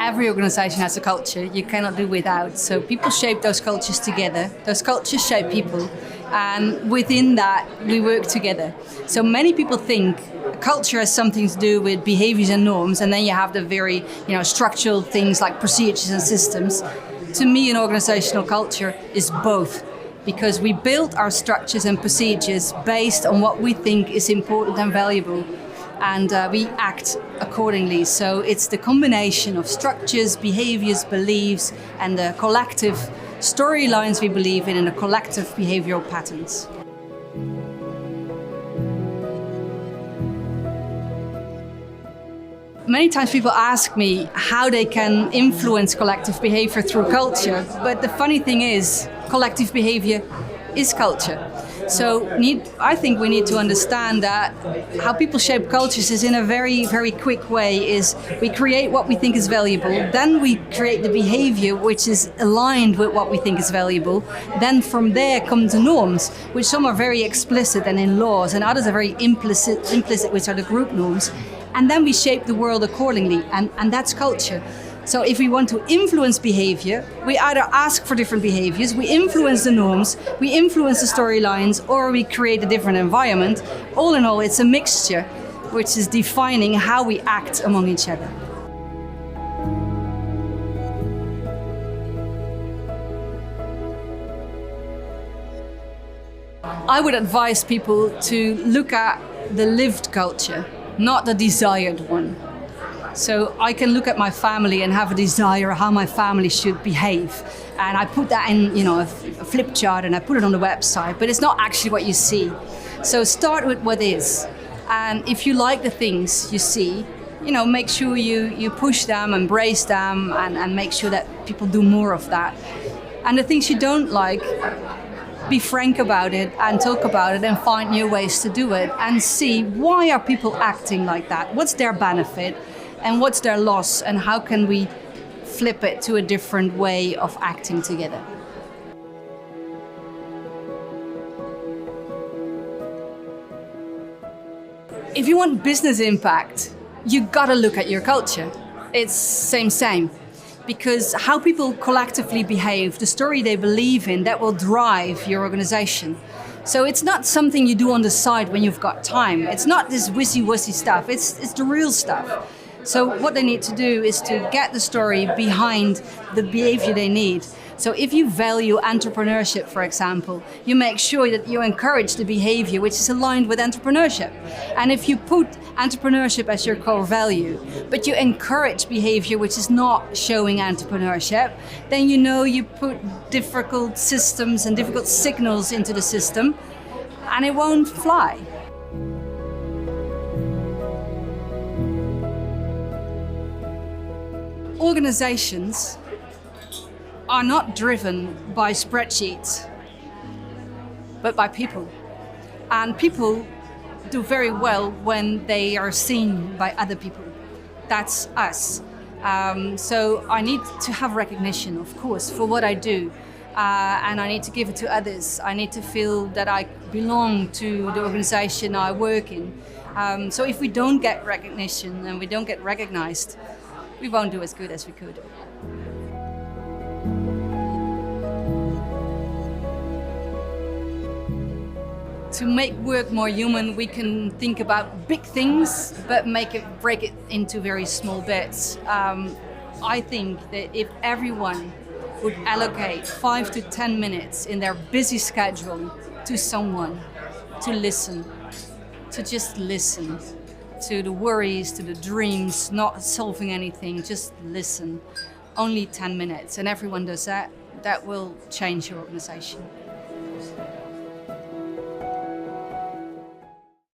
every organization has a culture you cannot do without. So people shape those cultures together. Those cultures shape people. And within that, we work together. So many people think culture has something to do with behaviors and norms, and then you have the very, structural things like procedures and systems. To me, an organizational culture is both, because we build our structures and procedures based on what we think is important and valuable, and we act accordingly. So it's the combination of structures, behaviors, beliefs, and the collective storylines we believe in, and the collective behavioral patterns. Many times people ask me how they can influence collective behavior through culture, but the funny thing is, collective behavior is culture. So I think we need to understand that how people shape cultures is in a very, very quick way. Is we create what we think is valuable, then we create the behavior which is aligned with what we think is valuable. Then from there come the norms, which some are very explicit and in laws, and others are very implicit, which are the group norms. And then we shape the world accordingly, and that's culture. So if we want to influence behavior, we either ask for different behaviors, we influence the norms, we influence the storylines, or we create a different environment. All in all, it's a mixture which is defining how we act among each other. I would advise people to look at the lived culture, not the desired one. So I can look at my family and have a desire how my family should behave. And I put that in, a flip chart, and I put it on the website, but it's not actually what you see. So start with what is. And if you like the things you see, make sure you push them, embrace them, and make sure that people do more of that. And the things you don't like, be frank about it and talk about it and find new ways to do it, and see why are people acting like that? What's their benefit? And what's their loss, and how can we flip it to a different way of acting together? If you want business impact, you gotta look at your culture. It's same. Because how people collectively behave, the story they believe in, that will drive your organization. So it's not something you do on the side when you've got time. It's not this wissy-wussy stuff, it's the real stuff. So what they need to do is to get the story behind the behavior they need. So if you value entrepreneurship, for example, you make sure that you encourage the behavior which is aligned with entrepreneurship. And if you put entrepreneurship as your core value, but you encourage behavior which is not showing entrepreneurship, then you put difficult systems and difficult signals into the system, and it won't fly. Organizations are not driven by spreadsheets, but by people. And people do very well when they are seen by other people. That's us. So I need to have recognition, of course, for what I do. And I need to give it to others. I need to feel that I belong to the organization I work in. So if we don't get recognition and we don't get recognized, we won't do as good as we could. To make work more human, we can think about big things, but break it into very small bits. I think that if everyone would allocate 5 to 10 minutes in their busy schedule to someone, to listen, to just listen, to the worries, to the dreams, not solving anything, just listen. Only 10 minutes, and everyone does that, that will change your organization.